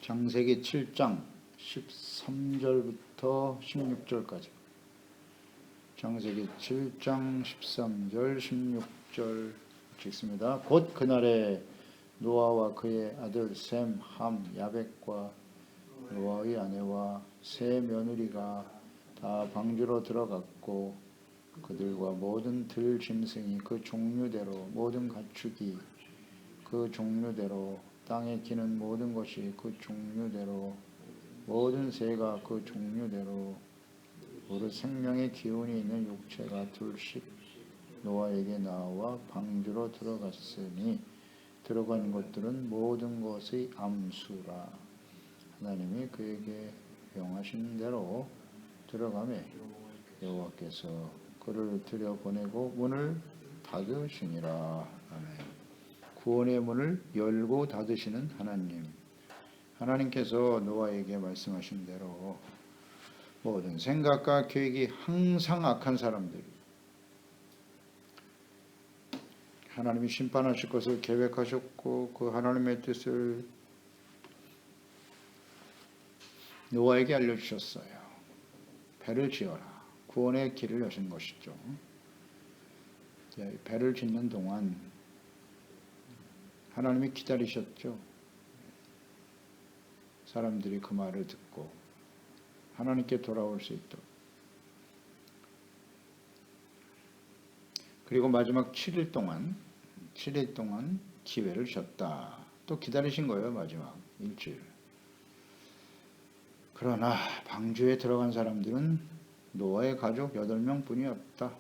창세기 7장 13절부터 16절까지. 창세기 7장 13절 16절 읽습니다. 곧 그날에 노아와 그의 아들 셈, 함, 야벳과 노아의 아내와 세 며느리가 다 방주로 들어갔고 그들과 모든 들 짐승이 그 종류대로 모든 가축이 그 종류대로 땅에 기는 모든 것이 그 종류대로 모든 새가 그 종류대로 오롯 생명의 기운이 있는 육체가 둘씩 노아에게 나와 방주로 들어갔으니 들어간 것들은 모든 것의 암수라. 하나님이 그에게 명하신 대로 들어가매 여호와께서 그를 들여보내고 문을 닫으시니라. 아멘. 구원의 문을 열고 닫으시는 하나님. 하나님께서 노아에게 말씀하신 대로 모든 생각과 계획이 항상 악한 사람들, 하나님이 심판하실 것을 계획하셨고 그 하나님의 뜻을 노아에게 알려주셨어요. 배를 지어라. 구원의 길을 여신 것이죠. 배를 짓는 동안 하나님이 기다리셨죠. 사람들이 그 말을 듣고 하나님께 돌아올 수 있도록. 그리고 마지막 7일 동안 기회를 주셨다. 또 기다리신 거예요. 마지막 일주일. 그러나 방주에 들어간 사람들은 노아의 가족 8명 뿐이었다.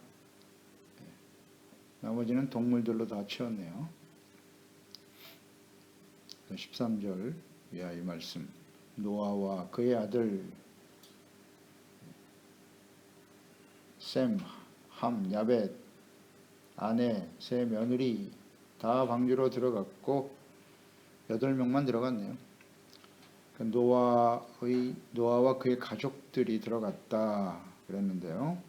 나머지는 동물들로 다 채웠네요. 13절 이하 이 말씀. 노아와 그의 아들 셈, 함, 야벳, 아내, 세 며느리 다 방주로 들어갔고 8명만 들어갔네요. 노아와 그의 가족들이 들어갔다 그랬는데요.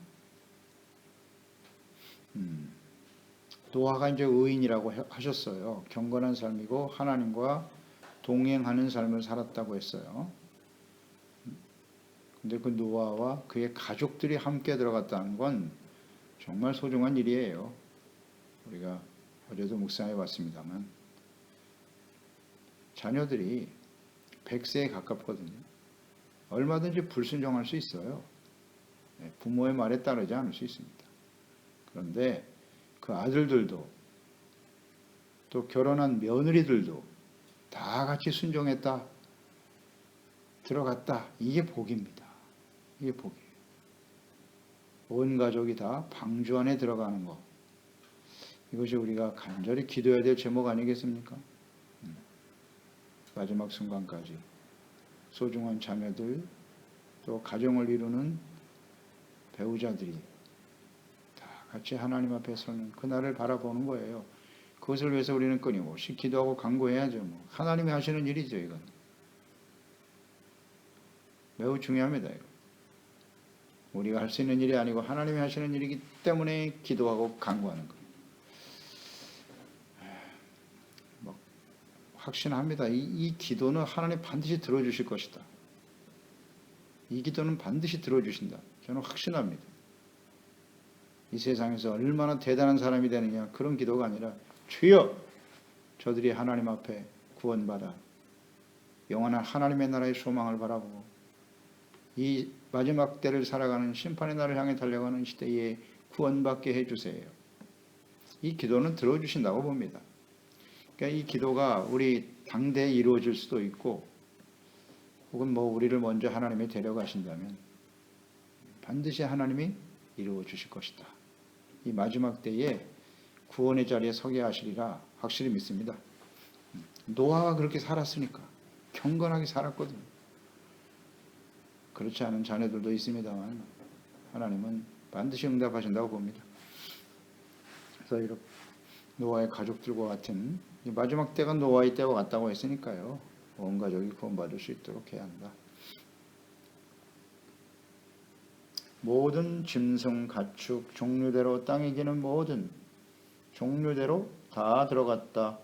노아가 이제 의인이라고 하셨어요. 경건한 삶이고 하나님과 동행하는 삶을 살았다고 했어요. 근데 그 노아와 그의 가족들이 함께 들어갔다는 건 정말 소중한 일이에요. 우리가 어제도 묵상해 봤습니다만 자녀들이 100세에 가깝거든요. 얼마든지 불순종할 수 있어요. 부모의 말에 따르지 않을 수 있습니다. 그런데 그 아들들도 또 결혼한 며느리들도 다 같이 순종했다. 들어갔다. 이게 복입니다. 이게 복이에요. 온 가족이 다 방주 안에 들어가는 것. 이것이 우리가 간절히 기도해야 될 제목 아니겠습니까? 마지막 순간까지 소중한 자녀들 또 가정을 이루는 배우자들이 다 같이 하나님 앞에 서는 그날을 바라보는 거예요. 그것을 위해서 우리는 끊임없이 기도하고 간구해야죠. 하나님이 하시는 일이죠. 이건 매우 중요합니다. 이거. 우리가 할 수 있는 일이 아니고 하나님이 하시는 일이기 때문에 기도하고 간구하는 거예요. 확신합니다. 이 기도는 하나님 반드시 들어주실 것이다. 이 기도는 반드시 들어주신다. 저는 확신합니다. 이 세상에서 얼마나 대단한 사람이 되느냐 그런 기도가 아니라 주여 저들이 하나님 앞에 구원받아 영원한 하나님의 나라의 소망을 바라보고 이 마지막 때를 살아가는 심판의 날을 향해 달려가는 시대에 구원받게 해주세요. 이 기도는 들어주신다고 봅니다. 그러니까 이 기도가 우리 당대에 이루어질 수도 있고 혹은 우리를 먼저 하나님이 데려가신다면 반드시 하나님이 이루어 주실 것이다. 이 마지막 때에 구원의 자리에 서게 하시리라 확실히 믿습니다. 노아가 그렇게 살았으니까 경건하게 살았거든요. 그렇지 않은 자녀들도 있습니다만 하나님은 반드시 응답하신다고 봅니다. 그래서 이렇게 노아의 가족들과 같은 마지막 때가 노아의 때와 같다고 했으니까요. 온 가족이 구원받을 수 있도록 해야 한다. 모든 짐승, 가축, 종류대로 땅에 기는 모든 종류대로 다 들어갔다.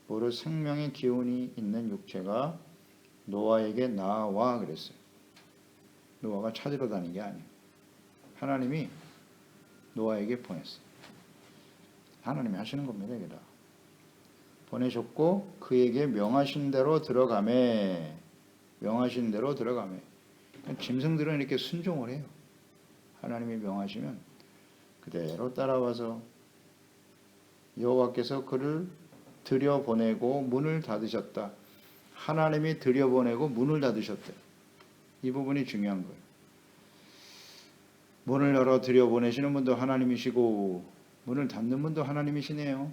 무릇 생명의 기운이 있는 육체가 노아에게 나와 그랬어요. 노아가 찾으러 다닌 게 아니에요. 하나님이 노아에게 보냈어요. 하나님이 하시는 겁니다. 이게 다. 보내셨고 그에게 명하신 대로 들어가매. 명하신 대로 들어가매. 짐승들은 이렇게 순종을 해요. 하나님이 명하시면 그대로 따라와서 여호와께서 그를 들여보내고 문을 닫으셨다. 하나님이 들여보내고 문을 닫으셨대. 이 부분이 중요한 거예요. 문을 열어 들여보내시는 분도 하나님이시고 문을 닫는 분도 하나님이시네요.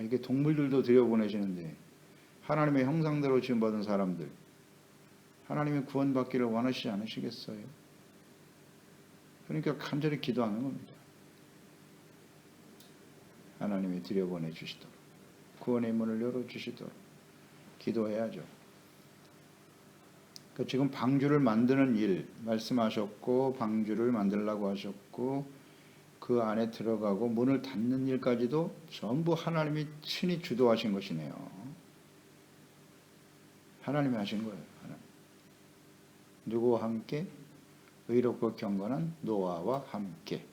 이게 동물들도 들여보내시는데 하나님의 형상대로 지음받은 사람들 하나님의 구원받기를 원하시지 않으시겠어요? 그러니까 간절히 기도하는 겁니다. 하나님이 들여보내 주시도록 구원의 문을 열어주시도록 기도해야죠. 지금 방주를 만드는 일 말씀하셨고 방주를 만들라고 하셨고 그 안에 들어가고 문을 닫는 일까지도 전부 하나님이 친히 주도하신 것이네요. 하나님이 하신 거예요. 하나님. 누구와 함께? 의롭고 경건한 노아와 함께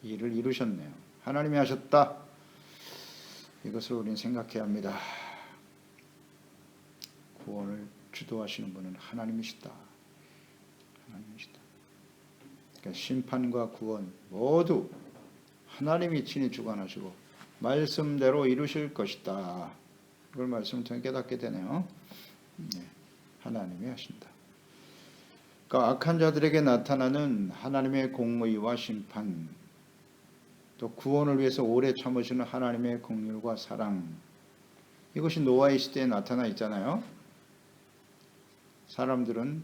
일을 이루셨네요. 하나님이 하셨다. 이것을 우리는 생각해야 합니다. 구원을 주도하시는 분은 하나님이시다. 하나님이시다. 그러니까 심판과 구원 모두 하나님이 친히 주관하시고 말씀대로 이루실 것이다. 이걸 말씀을 통해 깨닫게 되네요. 네, 하나님이 하신다. 그러니까 악한 자들에게 나타나는 하나님의 공의와 심판, 또 구원을 위해서 오래 참으시는 하나님의 긍휼과 사랑, 이것이 노아의 시대에 나타나 있잖아요. 사람들은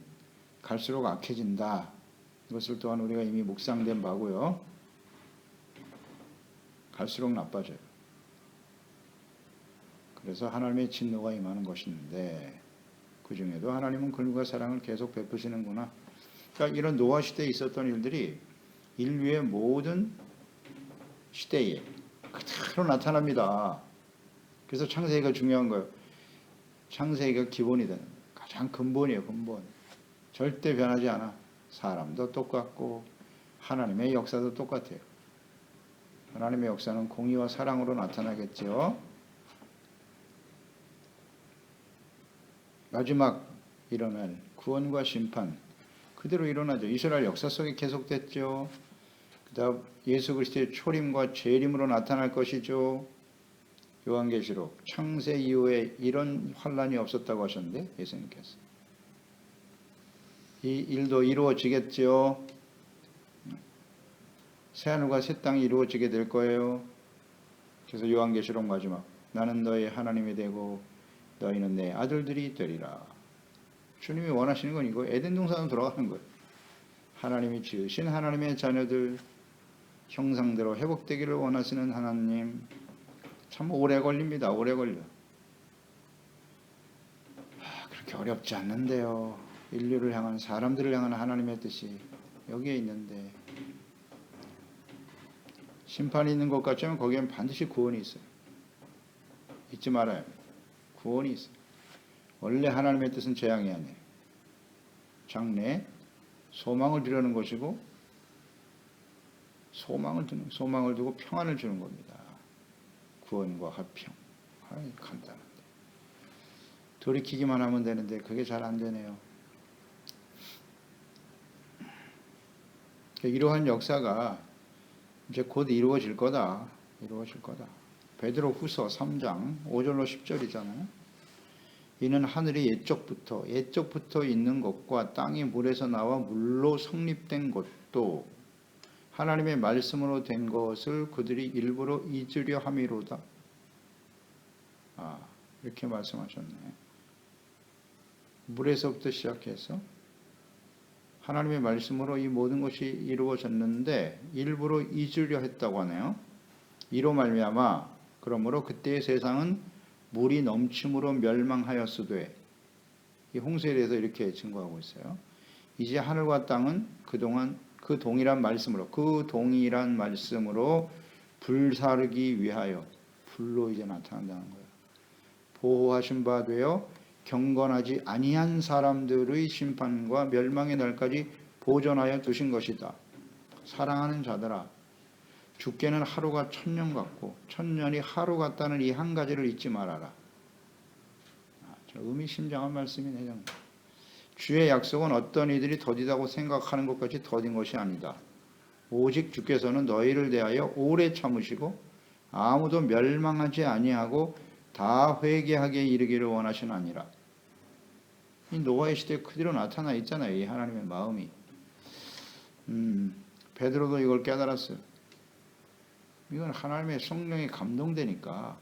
갈수록 악해진다. 이것을 또한 우리가 이미 묵상된 바고요. 갈수록 나빠져요. 그래서 하나님의 진노가 임하는 것인데 그 중에도 하나님은 긍휼과 사랑을 계속 베푸시는구나. 그러니까 이런 노아 시대에 있었던 일들이 인류의 모든 시대에 그대로 나타납니다. 그래서 창세기가 중요한 거예요. 창세기가 기본이 되는 거예요. 가장 근본이에요. 근본. 절대 변하지 않아. 사람도 똑같고 하나님의 역사도 똑같아요. 하나님의 역사는 공의와 사랑으로 나타나겠죠. 마지막 일어날 구원과 심판 그대로 일어나죠. 이스라엘 역사 속에 계속됐죠. 그 다음 예수 그리스도의 초림과 재림으로 나타날 것이죠. 요한계시록 창세 이후에 이런 환란이 없었다고 하셨는데 예수님께서 이 일도 이루어지겠죠. 새하늘과 새 땅이 이루어지게 될 거예요. 그래서 요한계시록 마지막 나는 너의 하나님이 되고 너희는 내 아들들이 되리라. 주님이 원하시는 건 이거 에덴 동산으로 돌아가는 거예요. 하나님이 지으신 하나님의 자녀들 형상대로 회복되기를 원하시는 하나님. 참 오래 걸립니다. 오래 걸려. 그렇게 어렵지 않는데요. 인류를 향한 사람들을 향한 하나님의 뜻이 여기에 있는데 심판이 있는 것 같지만 거기엔 반드시 구원이 있어요. 잊지 말아요. 구원이 있어요. 원래 하나님의 뜻은 재앙이 아니에요. 장래 소망을 드리는 것이고 소망을 두고 평안을 주는 겁니다. 구원과 화평. 간단한데. 돌이키기만 하면 되는데 그게 잘 안 되네요. 이러한 역사가 이제 곧 이루어질 거다. 이루어질 거다. 베드로 후서 3장 5절로 10절이잖아요. 이는 하늘이 옛적부터 있는 것과 땅이 물에서 나와 물로 성립된 것도 하나님의 말씀으로 된 것을 그들이 일부러 잊으려 함이로다. 이렇게 말씀하셨네. 물에서부터 시작해서 하나님의 말씀으로 이 모든 것이 이루어졌는데 일부러 잊으려 했다고 하네요. 이로 말미암아 그러므로 그때의 세상은 물이 넘침으로 멸망하였으되, 이 홍수에 대해서 이렇게 증거하고 있어요. 이제 하늘과 땅은 그동안 그 동일한 말씀으로 불사르기 위하여 불로 이제 나타난다는 거예요. 보호하신 바 되어 경건하지 아니한 사람들의 심판과 멸망의 날까지 보존하여 두신 것이다. 사랑하는 자들아, 주께는 하루가 1000년 같고 1000년이 하루 같다는 이 한 가지를 잊지 말아라. 의미심장한 말씀이네요. 주의 약속은 어떤 이들이 더디다고 생각하는 것까지 더딘 것이 아니다. 오직 주께서는 너희를 대하여 오래 참으시고 아무도 멸망하지 아니하고 다 회개하게 이르기를 원하시나니라. 이 노아의 시대에 그대로 나타나 있잖아요. 이 하나님의 마음이. 베드로도 이걸 깨달았어요. 이건 하나님의 성령이 감동되니까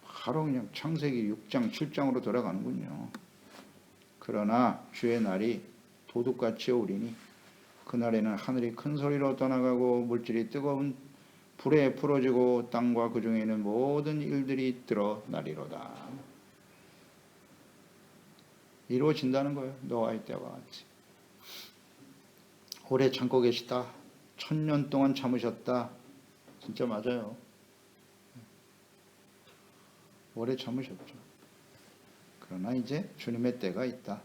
바로 그냥 창세기 6장 7장으로 돌아가는군요. 그러나 주의 날이 도둑같이 오리니 그날에는 하늘이 큰 소리로 떠나가고 물질이 뜨거운 불에 풀어지고 땅과 그 중에 있는 모든 일들이 드러나리로다. 이루어진다는 거예요. 노아의 때와 같이. 오래 참고 계시다. 1000년 동안 참으셨다. 진짜 맞아요. 오래 참으셨죠. 그러나 이제 주님의 때가 있다.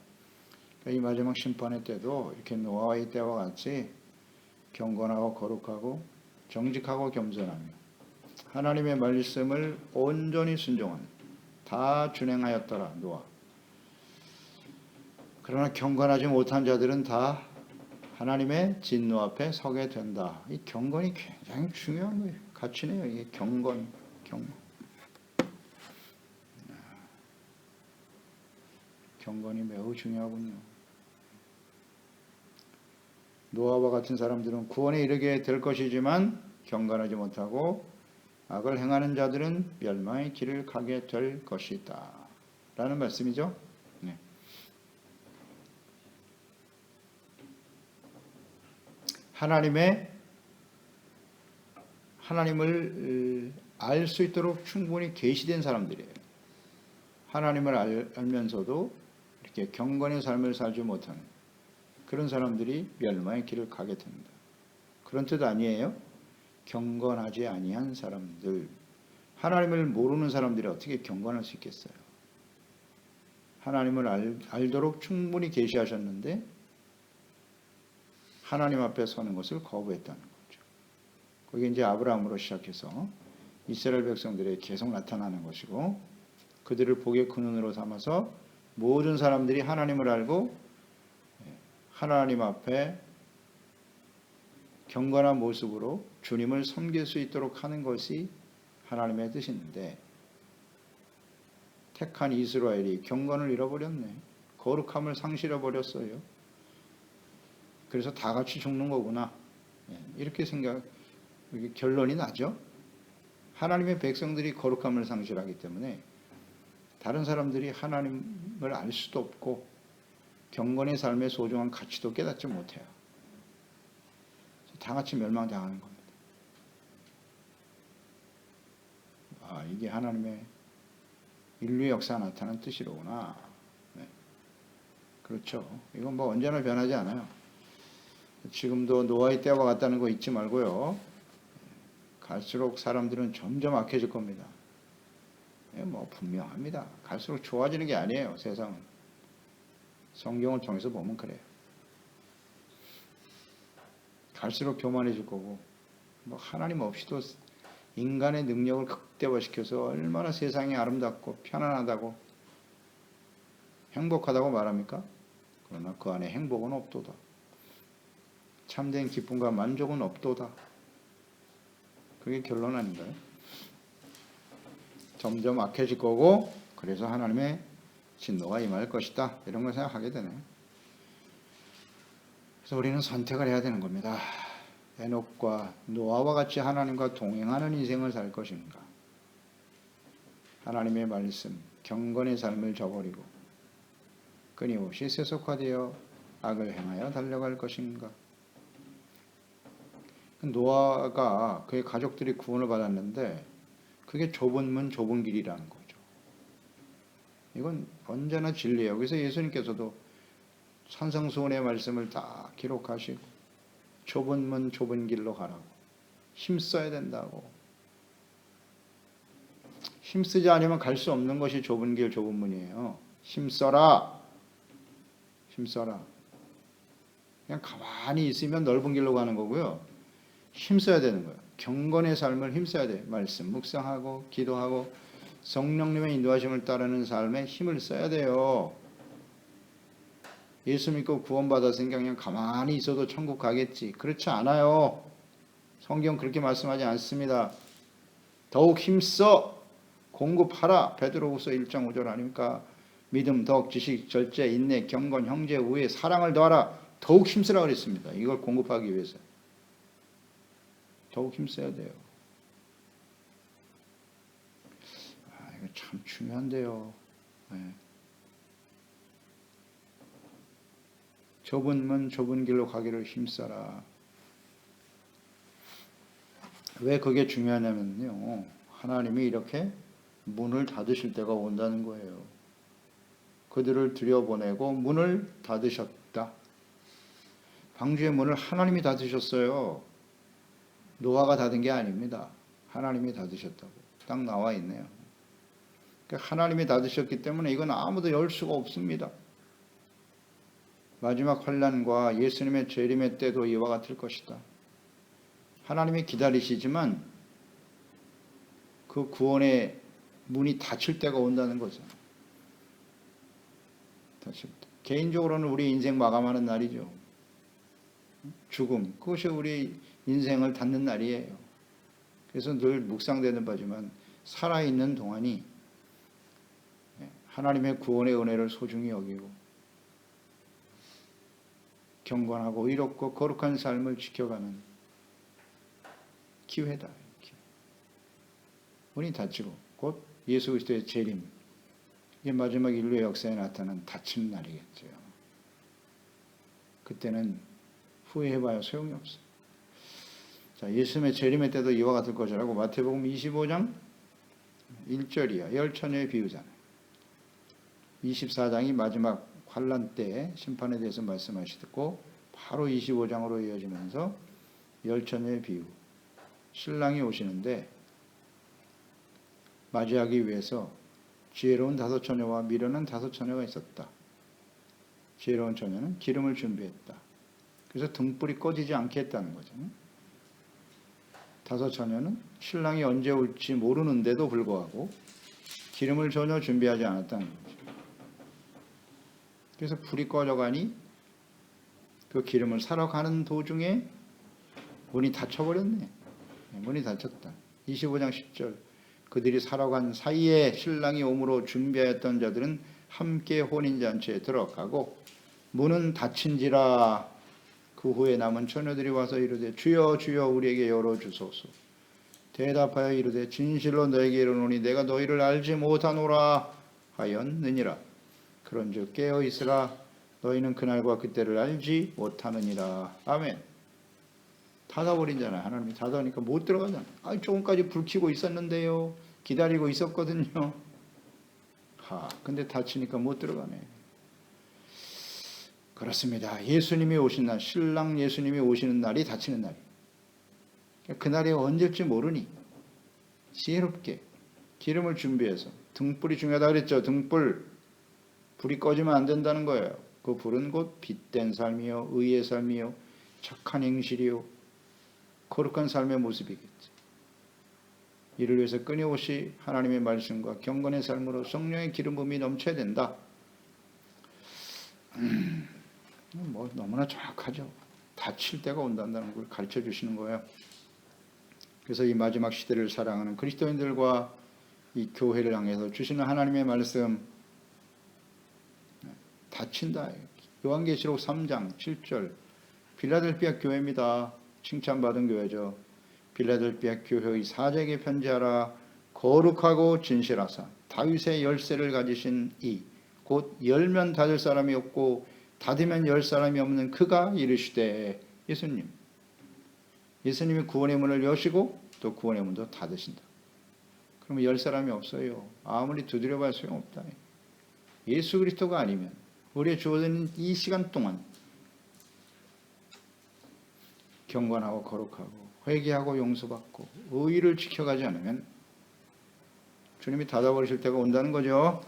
이 마지막 심판의 때도 이렇게 노아의 때와 같이 경건하고 거룩하고 정직하고 겸손하며 하나님의 말씀을 온전히 순종하는 다 준행하였더라. 노아. 그러나 경건하지 못한 자들은 다 하나님의 진노 앞에 서게 된다. 이 경건이 굉장히 중요한 거예요. 가치네요. 이게 경건. 경건이 매우 중요하군요. 노아와 같은 사람들은 구원에 이르게 될 것이지만 경건하지 못하고 악을 행하는 자들은 멸망의 길을 가게 될 것이다. 라는 말씀이죠. 네. 하나님을 알 수 있도록 충분히 계시된 사람들이에요. 하나님을 알면서도 이렇게 경건의 삶을 살지 못하는 그런 사람들이 멸망의 길을 가게 됩니다. 그런 뜻 아니에요? 경건하지 아니한 사람들, 하나님을 모르는 사람들이 어떻게 경건할 수 있겠어요? 하나님을 알도록 충분히 계시하셨는데 하나님 앞에 서는 것을 거부했다는 거죠. 그게 이제 아브라함으로 시작해서 이스라엘 백성들에 계속 나타나는 것이고, 그들을 복의 근원으로 삼아서 모든 사람들이 하나님을 알고 하나님 앞에 경건한 모습으로 주님을 섬길 수 있도록 하는 것이 하나님의 뜻인데, 택한 이스라엘이 경건을 잃어버렸네. 거룩함을 상실해버렸어요. 그래서 다 같이 죽는 거구나. 이렇게 결론이 나죠. 하나님의 백성들이 거룩함을 상실하기 때문에 다른 사람들이 하나님을 알 수도 없고 경건의 삶의 소중한 가치도 깨닫지 못해요. 다 같이 멸망당하는 겁니다. 이게 하나님의 인류 역사에 나타난 뜻이로구나. 네. 그렇죠. 이건 뭐 언제나 변하지 않아요. 지금도 노아의 때와 같다는 거 잊지 말고요. 갈수록 사람들은 점점 악해질 겁니다. 뭐 분명합니다. 갈수록 좋아지는 게 아니에요. 세상은. 성경을 통해서 보면 그래요. 갈수록 교만해질 거고, 뭐 하나님 없이도 인간의 능력을 극대화시켜서 얼마나 세상이 아름답고 편안하다고 행복하다고 말합니까? 그러나 그 안에 행복은 없도다. 참된 기쁨과 만족은 없도다. 그게 결론 아닌가요? 점점 악해질 거고, 그래서 하나님의 진노가 임할 것이다. 이런 걸 생각하게 되네요. 그래서 우리는 선택을 해야 되는 겁니다. 에녹과 노아와 같이 하나님과 동행하는 인생을 살 것인가? 하나님의 말씀, 경건의 삶을 저버리고 끊임없이 세속화되어 악을 행하여 달려갈 것인가? 노아가 그의 가족들이 구원을 받았는데 그게 좁은 문 좁은 길이라는 거죠. 이건 언제나 진리예요. 그래서 예수님께서도 산상수훈의 말씀을 다 기록하시고 좁은 문 좁은 길로 가라고. 힘써야 된다고. 힘쓰지 않으면 갈 수 없는 것이 좁은 길 좁은 문이에요. 힘써라. 힘써라. 그냥 가만히 있으면 넓은 길로 가는 거고요. 힘써야 되는 거예요. 경건의 삶을 힘써야 돼요. 말씀 묵상하고 기도하고 성령님의 인도하심을 따르는 삶에 힘을 써야 돼요. 예수 믿고 구원받아서 그냥 가만히 있어도 천국 가겠지. 그렇지 않아요. 성경 그렇게 말씀하지 않습니다. 더욱 힘써 공급하라. 베드로후서 1장 5절 아닙니까? 믿음, 덕, 지식, 절제, 인내, 경건, 형제, 우애, 사랑을 더하라. 더욱 힘쓰라 그랬습니다. 이걸 공급하기 위해서. 더욱 힘써야 돼요. 이거 참 중요한데요. 네. 좁은 문, 좁은 길로 가기를 힘써라. 왜 그게 중요하냐면요. 하나님이 이렇게 문을 닫으실 때가 온다는 거예요. 그들을 들여보내고 문을 닫으셨다. 방주의 문을 하나님이 닫으셨어요. 노아가 닫은 게 아닙니다. 하나님이 닫으셨다고. 딱 나와 있네요. 하나님이 닫으셨기 때문에 이건 아무도 열 수가 없습니다. 마지막 환난과 예수님의 재림의 때도 이와 같을 것이다. 하나님이 기다리시지만 그 구원의 문이 닫힐 때가 온다는 거죠. 개인적으로는 우리 인생 마감하는 날이죠. 죽음, 그것이 우리 인생을 닫는 날이에요. 그래서 늘 묵상되는 바지만 살아있는 동안이 하나님의 구원의 은혜를 소중히 여기고 경건하고 의롭고 거룩한 삶을 지켜가는 기회다. 문이 닫히고 곧 예수 그리스도의 재림, 이게 마지막 인류의 역사에 나타난 닫힌 날이겠죠. 그때는 후회해봐야 소용이 없어요. 자, 예수님의 재림의 때도 이와 같을 것이라고 마태복음 25장 1절이야. 열처녀의 비유잖아요. 24장이 마지막 환란 때 심판에 대해서 말씀하시고 바로 25장으로 이어지면서 열처녀의 비유. 신랑이 오시는데 맞이하기 위해서 지혜로운 5처녀와 미련한 5처녀가 있었다. 지혜로운 처녀는 기름을 준비했다. 그래서 등불이 꺼지지 않게 했다는 거죠. 5처녀는 신랑이 언제 올지 모르는데도 불구하고 기름을 전혀 준비하지 않았다는 거죠. 그래서 불이 꺼져가니 그 기름을 사러 가는 도중에 문이 닫혀버렸네. 문이 닫혔다. 25장 10절. 그들이 사러 간 사이에 신랑이 오므로 준비하였던 자들은 함께 혼인잔치에 들어가고 문은 닫힌지라. 그 후에 남은 처녀들이 와서 이르되 주여 주여 우리에게 열어주소서. 대답하여 이르되 진실로 너에게 이르노니 내가 너희를 알지 못하노라 하였느니라. 그런즉 깨어 있으라. 너희는 그날과 그때를 알지 못하느니라. 아멘. 닫아버린잖아요. 하나님이 닫아니까 못 들어가잖아요. 조금까지 불 켜고 있었는데요. 기다리고 있었거든요. 근데 닫히니까 못 들어가네. 그렇습니다. 예수님이 오신 날, 신랑 예수님이 오시는 날이 닫히는 날이에요. 그날이 언제일지 모르니 지혜롭게 기름을 준비해서, 등불이 중요하다 그랬죠. 등불. 불이 꺼지면 안 된다는 거예요. 그 불은 곧 빛된 삶이요, 의의 삶이요, 착한 행실이요, 거룩한 삶의 모습이겠지. 이를 위해서 끊임없이 하나님의 말씀과 경건의 삶으로 성령의 기름 부음이 넘쳐야 된다. 너무나 정확하죠. 닫힐 때가 온다는 걸 가르쳐 주시는 거예요. 그래서 이 마지막 시대를 사랑하는 그리스도인들과 이 교회를 향해서 주시는 하나님의 말씀, 닫힌다. 요한계시록 3장 7절. 빌라델피아 교회입니다. 칭찬받은 교회죠. 빌라델피아 교회의 사제에게 편지하라. 거룩하고 진실하사 다윗의 열쇠를 가지신 이 곧 열면 닫을 사람이 없고 닫으면 열 사람이 없는 그가 이르시되, 예수님이 구원의 문을 여시고 또 구원의 문도 닫으신다. 그러면 열 사람이 없어요. 아무리 두드려봐야 소용없다. 예수 그리스도가 아니면 우리의 주어진 이 시간 동안 경건하고 거룩하고 회개하고 용서받고 의의를 지켜가지 않으면 주님이 닫아버리실 때가 온다는 거죠.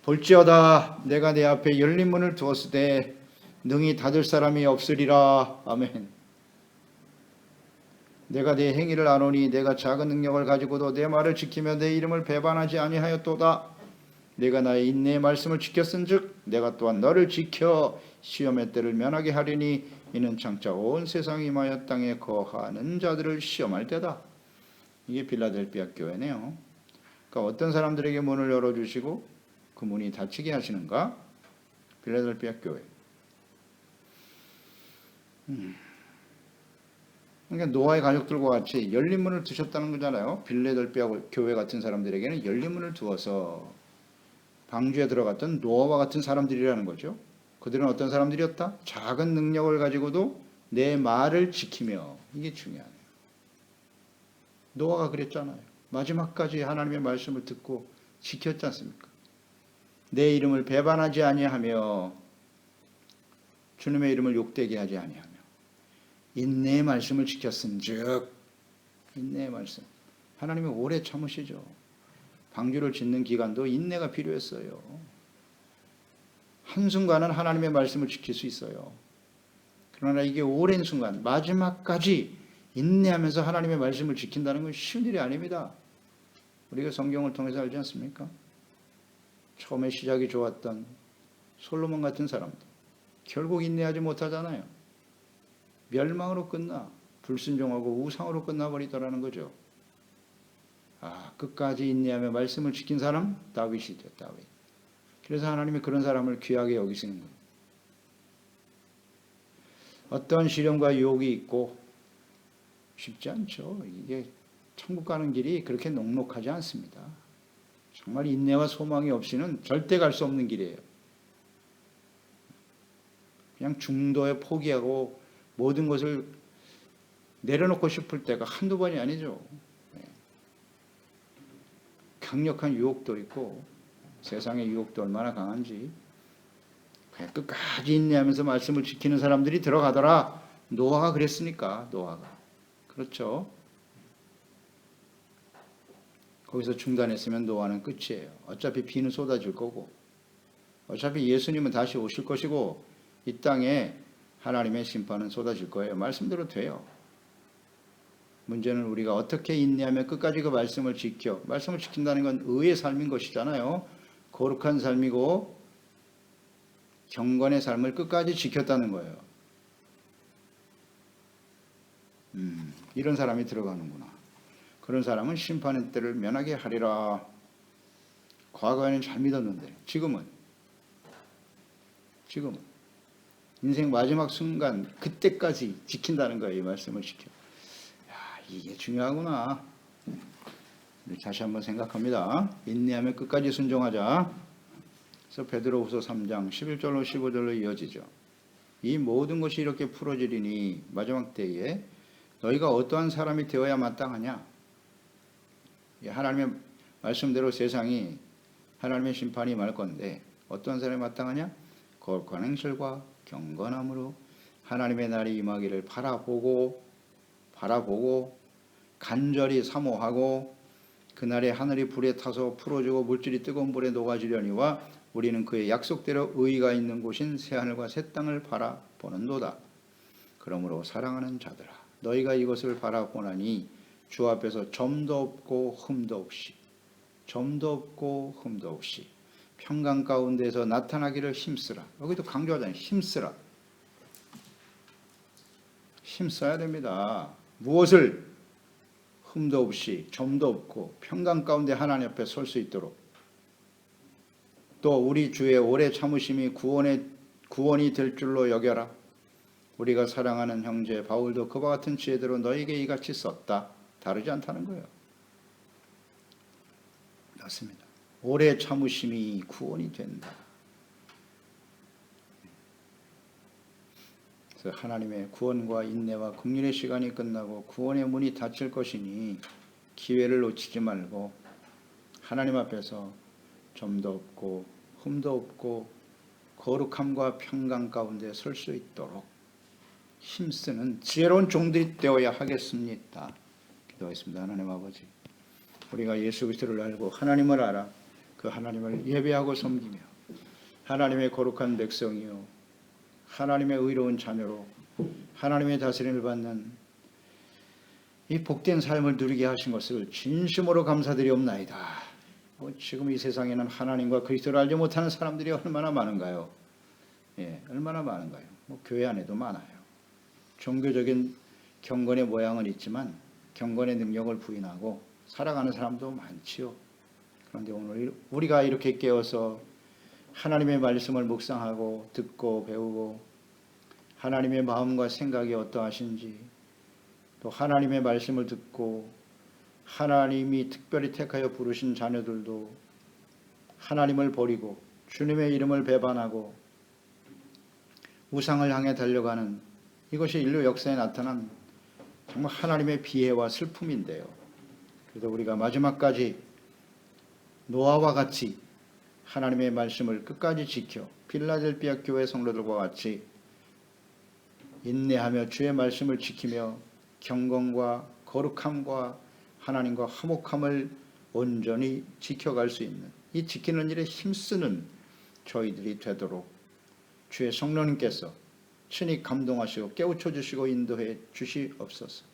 볼지어다 내가 내 앞에 열린 문을 두었으되 능히 닫을 사람이 없으리라. 아멘. 내가 내 행위를 아노니 내가 작은 능력을 가지고도 내 말을 지키며 내 이름을 배반하지 아니하였도다. 내가 나의 인내의 말씀을 지켰은즉 내가 또한 너를 지켜 시험의 때를 면하게 하리니 이는 장차 온 세상이 임하여 땅에 거하는 자들을 시험할 때다. 이게 빌라델피아 교회네요. 그러니까 어떤 사람들에게 문을 열어주시고 그 문이 닫히게 하시는가? 빌라델피아 교회. 그러니까 노아의 가족들과 같이 열린 문을 두셨다는 거잖아요. 빌라델피아 교회 같은 사람들에게는 열린 문을 두어서 방주에 들어갔던 노아와 같은 사람들이라는 거죠. 그들은 어떤 사람들이었다? 작은 능력을 가지고도 내 말을 지키며. 이게 중요하네요. 노아가 그랬잖아요. 마지막까지 하나님의 말씀을 듣고 지켰지 않습니까? 내 이름을 배반하지 아니하며 주님의 이름을 욕되게 하지 아니하며 인내의 말씀을 지켰은즉. 인내의 말씀. 하나님이 오래 참으시죠. 방주를 짓는 기간도 인내가 필요했어요. 한순간은 하나님의 말씀을 지킬 수 있어요. 그러나 이게 오랜 순간 마지막까지 인내하면서 하나님의 말씀을 지킨다는 건 쉬운 일이 아닙니다. 우리가 성경을 통해서 알지 않습니까? 처음에 시작이 좋았던 솔로몬 같은 사람도 결국 인내하지 못하잖아요. 멸망으로 끝나 불순종하고 우상으로 끝나버리더라는 거죠. 끝까지 인내하며 말씀을 지킨 사람 다윗이죠. 다윗. 그래서 하나님이 그런 사람을 귀하게 여기시는 거예요. 어떤 시련과 유혹이 있고 쉽지 않죠. 이게 천국 가는 길이 그렇게 녹록하지 않습니다. 정말 인내와 소망이 없이는 절대 갈 수 없는 길이에요. 그냥 중도에 포기하고 모든 것을 내려놓고 싶을 때가 한두 번이 아니죠. 강력한 유혹도 있고 세상의 유혹도 얼마나 강한지 그냥 끝까지 인내하면서 말씀을 지키는 사람들이 들어가더라. 노아가 그랬으니까. 노아가. 그렇죠. 거기서 중단했으면 노아는 끝이에요. 어차피 비는 쏟아질 거고 어차피 예수님은 다시 오실 것이고 이 땅에 하나님의 심판은 쏟아질 거예요. 말씀대로 돼요. 문제는 우리가 어떻게 인내하며 끝까지 그 말씀을 지켜. 말씀을 지킨다는 건 의의 삶인 것이잖아요. 거룩한 삶이고 경건의 삶을 끝까지 지켰다는 거예요. 이런 사람이 들어가는구나. 그런 사람은 심판의 때를 면하게 하리라. 과거에는 잘 믿었는데 지금은 인생 마지막 순간 그때까지 지킨다는 거예요. 이 말씀을 지켜. 이게 중요하구나. 우리 다시 한번 생각합니다. 인내하며 끝까지 순종하자. 그래서 베드로후서 3장 11절로 15절로 이어지죠. 이 모든 것이 이렇게 풀어지리니 마지막 때에 너희가 어떠한 사람이 되어야 마땅하냐. 하나님의 말씀대로 세상이 하나님의 심판이 임할 건데 어떠한 사람이 마땅하냐. 거룩한 행실과 경건함으로 하나님의 날이 임하기를 바라보고 간절히 사모하고 그날에 하늘이 불에 타서 풀어지고 물질이 뜨거운 불에 녹아지려니와 우리는 그의 약속대로 의의가 있는 곳인 새하늘과 새 땅을 바라보는도다. 그러므로 사랑하는 자들아 너희가 이것을 바라보나니 주 앞에서 점도 없고 흠도 없이 평강 가운데서 나타나기를 힘쓰라. 여기도 강조하잖아요. 힘써야 됩니다. 무엇을? 흠도 없이 점도 없고 평강 가운데 하나님 앞에 설 수 있도록. 또 우리 주의 오래 참으심이 구원이 될 줄로 여겨라. 우리가 사랑하는 형제 바울도 그와 같은 지혜대로 너에게 이같이 썼다. 다르지 않다는 거예요. 맞습니다. 오래 참으심이 구원이 된다. 그래서 하나님의 구원과 인내와 긍휼의 시간이 끝나고 구원의 문이 닫힐 것이니 기회를 놓치지 말고 하나님 앞에서 점도 없고 흠도 없고 거룩함과 평강 가운데 설 수 있도록 힘쓰는 지혜로운 종들이 되어야 하겠습니다. 기도하겠습니다. 하나님 아버지, 우리가 예수 그리스도를 알고 하나님을 알아 그 하나님을 예배하고 섬기며 하나님의 거룩한 백성이요 하나님의 의로운 자녀로 하나님의 다스림을 받는 이 복된 삶을 누리게 하신 것을 진심으로 감사드리옵나이다. 지금 이 세상에는 하나님과 그리스도를 알지 못하는 사람들이 얼마나 많은가요? 얼마나 많은가요? 교회 안에도 많아요. 종교적인 경건의 모양은 있지만 경건의 능력을 부인하고 살아가는 사람도 많지요. 그런데 오늘 우리가 이렇게 깨어서 하나님의 말씀을 묵상하고 듣고 배우고 하나님의 마음과 생각이 어떠하신지 또 하나님의 말씀을 듣고 하나님이 특별히 택하여 부르신 자녀들도 하나님을 버리고 주님의 이름을 배반하고 우상을 향해 달려가는 이것이 인류 역사에 나타난 정말 하나님의 비애와 슬픔인데요. 그래서 우리가 마지막까지 노아와 같이 하나님의 말씀을 끝까지 지켜 필라델피아 교회 성도들과 같이 인내하며 주의 말씀을 지키며 경건과 거룩함과 하나님과 화목함을 온전히 지켜갈 수 있는 이 지키는 일에 힘쓰는 저희들이 되도록 주의 성령님께서 친히 감동하시고 깨우쳐 주시고 인도해 주시옵소서.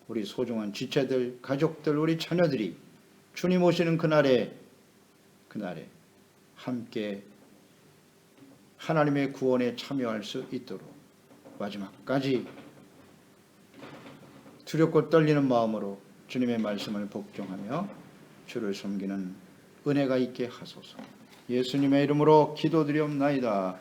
우리 소중한 지체들, 가족들, 우리 자녀들이 주님 오시는 그날에 함께 하나님의 구원에 참여할 수 있도록 마지막까지 두렵고 떨리는 마음으로 주님의 말씀을 복종하며 주를 섬기는 은혜가 있게 하소서. 예수님의 이름으로 기도드리옵나이다.